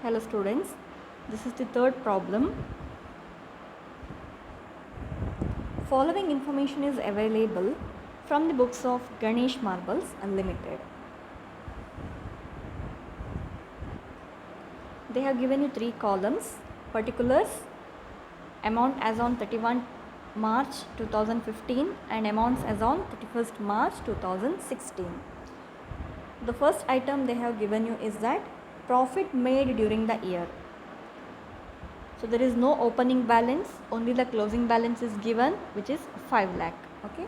Hello students, this is the third problem. Following information is available from the books of Ganesh Marbles Unlimited. They have given you three columns: particulars, amount as on 31 March 2015 and amounts as on 31st March 2016. The first item they have given you is that profit made during the year. So there is no opening balance, only the closing balance is given, which is 5 lakh. Okay.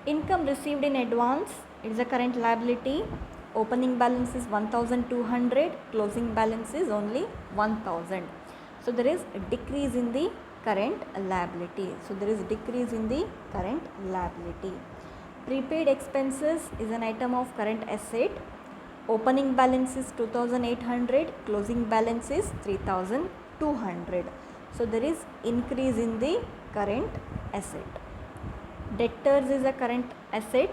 Income received in advance, it is a current liability. Opening balance is 1200, closing balance is only 1000. So there is a decrease in the current liability. Prepaid expenses is an item of current asset. Opening balance is 2800, closing balance is 3200. So there is increase in the current asset. Debtors is a current asset.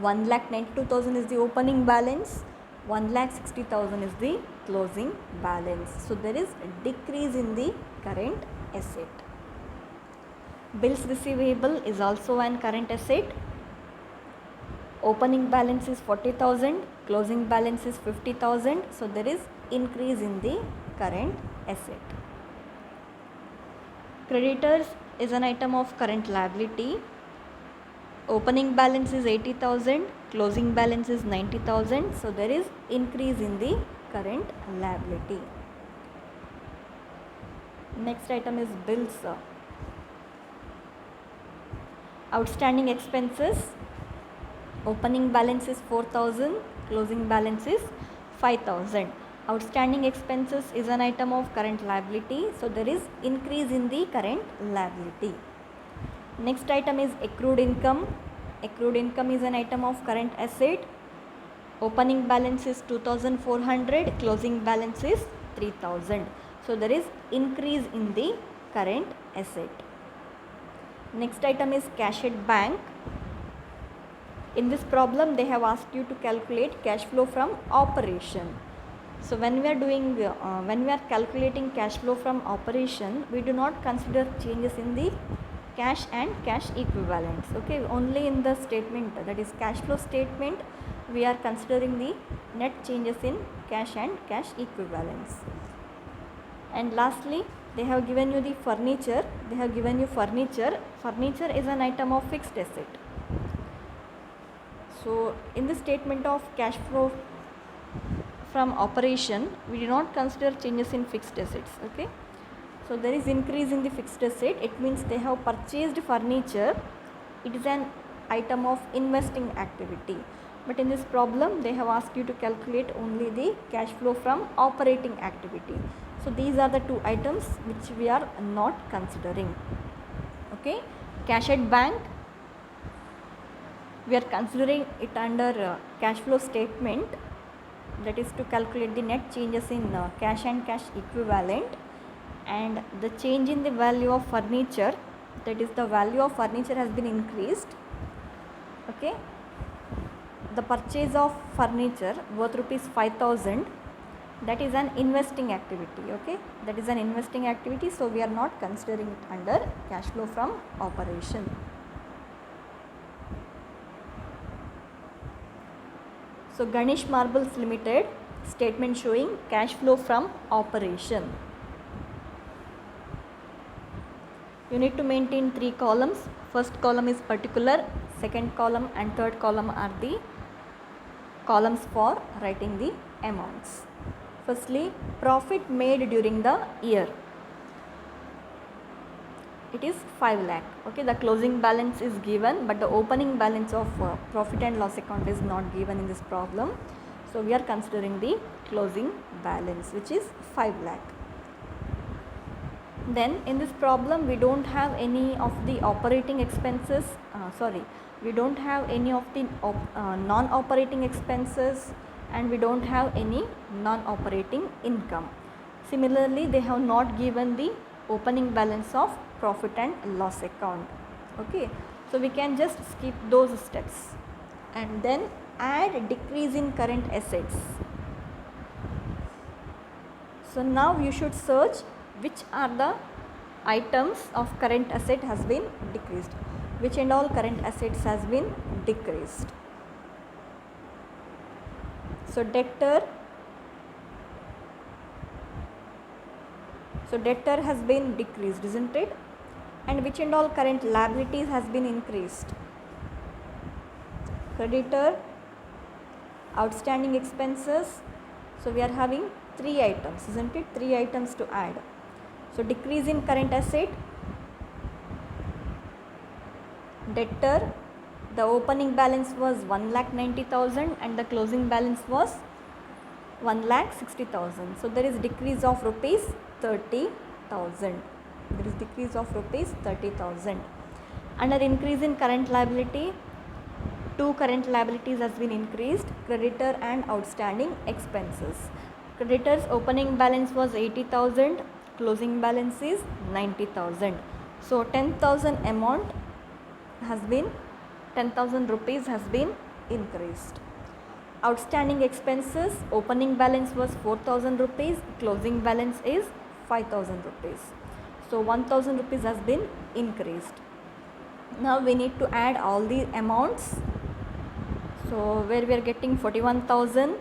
1,92,000 is the opening balance, 1,60,000 is the closing balance. So there is a decrease in the current asset. Bills receivable is also an current asset. Opening balance is 40,000, closing balance is 50,000. So there is increase in the current asset. Creditors is an item of current liability. Opening balance is 80,000, closing balance is 90,000. So there is increase in the current liability. Next item is bills. Outstanding expenses. Opening balance is 4,000, closing balance is 5,000. Outstanding expenses is an item of current liability. So there is increase in the current liability. Next item is accrued income. Accrued income is an item of current asset. Opening balance is 2,400, closing balance is 3,000. So there is increase in the current asset. Next item is cash at bank. In this problem, they have asked you to calculate cash flow from operation. So when we are calculating cash flow from operation, we do not consider changes in the cash and cash equivalents. Okay, only in the statement, that is cash flow statement, we are considering the net changes in cash and cash equivalents. And lastly, they have given you the furniture. Furniture is an item of fixed asset. So in the statement of cash flow from operation, we do not consider changes in fixed assets. Okay, so there is increase in the fixed asset. It means they have purchased furniture. It is an item of investing activity. But in this problem, they have asked you to calculate only the cash flow from operating activity. So these are the two items which we are not considering. Okay, cash at bank, we are considering it under cash flow statement, that is to calculate the net changes in cash and cash equivalent, and the change in the value of furniture, that is the value of furniture has been increased. Okay, the purchase of furniture worth rupees 5,000, that is an investing activity. Okay, that is an investing activity, so we are not considering it under cash flow from operation. So Ganesh Marbles Limited statement showing cash flow from operation. You need to maintain three columns. First column is particular, second column and third column are the columns for writing the amounts. Firstly, profit made during the year. It is 5 lakh. Okay, the closing balance is given, but the opening balance of profit and loss account is not given in this problem. So we are considering the closing balance, which is 5 lakh. Then in this problem, we don't have any of the operating expenses. We don't have any of the non-operating expenses, and we don't have any non-operating income. Similarly, they have not given the opening balance of profit and loss account. Okay, so we can just skip those steps and then add decrease in current assets. So now you should search which are the items of current asset has been decreased, which and all current assets has been decreased. So debtor has been decreased, isn't it? And which and all current liabilities has been increased? Creditor, outstanding expenses. So we are having 3 items, isn't it? 3 items to add. So decrease in current asset, debtor, the opening balance was 1,90,000 and the closing balance was 1,60,000. So there is decrease of rupees 30,000. There is decrease of rupees 30,000. Under increase in current liability, 2 current liabilities has been increased, creditor and outstanding expenses. Creditor's opening balance was 80,000, closing balance is 90,000. So 10,000 amount has been 10,000 rupees has been increased. Outstanding expenses, opening balance was 4,000 rupees, closing balance is 5,000 rupees. So 1,000 rupees has been increased. Now we need to add all the amounts. So where we are getting 41,000,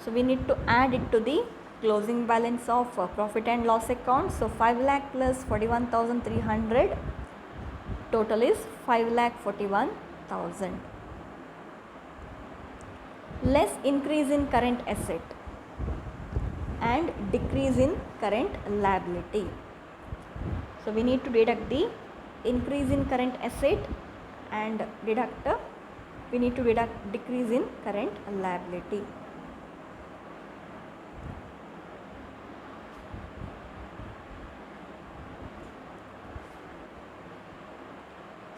so we need to add it to the closing balance of profit and loss account. So 5 lakh plus 41,300, total is 5,41,000. Less increase in current asset and decrease in current liability. So we need to deduct the increase in current asset and we need to deduct decrease in current liability.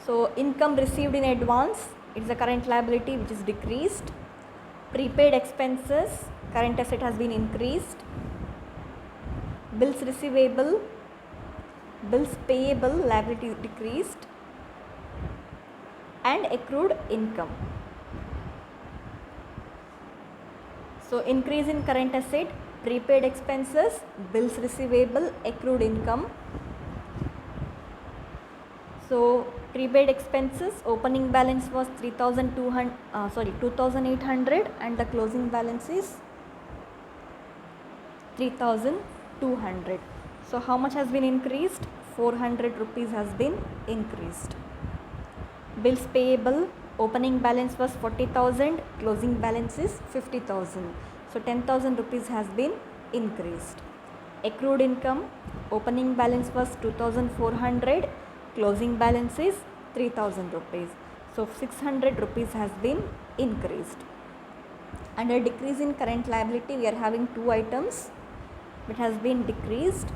So income received in advance, it is a current liability which is decreased. Prepaid expenses, current asset has been increased. Bills receivable, bills payable, liability decreased. And accrued income. So increase in current asset, prepaid expenses, bills receivable, accrued income. So prepaid expenses, opening balance was 2,800 and the closing balance is 3,200. So how much has been increased? 400 rupees has been increased. Bills payable, opening balance was 40,000, closing balance is 50,000. So 10,000 rupees has been increased. Accrued income, opening balance was 2,400, closing balance is 3,000 rupees. So 600 rupees has been increased. Under decrease in current liability, we are having 2 items which has been decreased.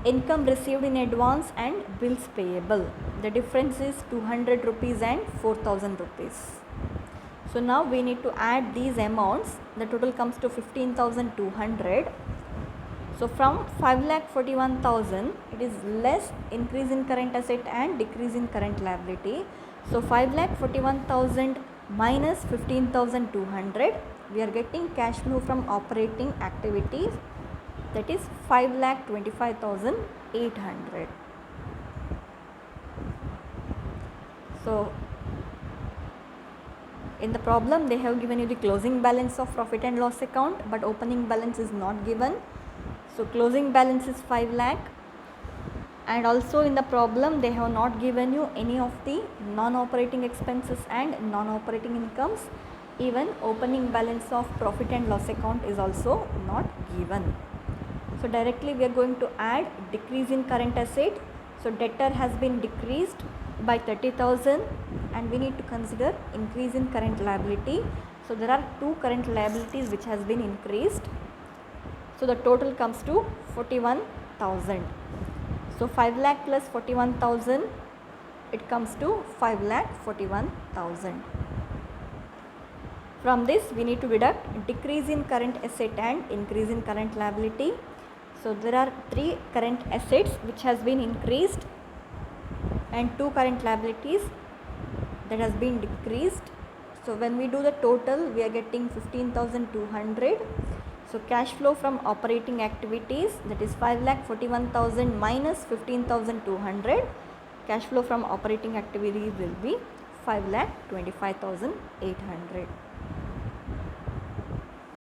Income received in advance and bills payable. The difference is 200 rupees and 4,000 rupees. So now we need to add these amounts. The total comes to 15,200. So from 5,41,000, it is less increase in current asset and decrease in current liability. So 5,41,000 minus 15,200, we are getting cash flow from operating activities, that is 5,25,800. So in the problem they have given you the closing balance of profit and loss account, but opening balance is not given. So closing balance is 5 lakh, and also in the problem they have not given you any of the non-operating expenses and non-operating incomes. Even opening balance of profit and loss account is also not given. So directly we are going to add decrease in current asset. So debtor has been decreased by 30,000 and we need to consider increase in current liability. So there are 2 current liabilities which has been increased. So the total comes to 41,000. So 5 lakh plus 41,000, it comes to 5,41,000. From this we need to deduct decrease in current asset and increase in current liability. So there are 3 current assets which has been increased and 2 current liabilities that has been decreased. So when we do the total, we are getting 15,200. So cash flow from operating activities, that is 5,41,000 minus 15,200. Cash flow from operating activities will be 5,25,800.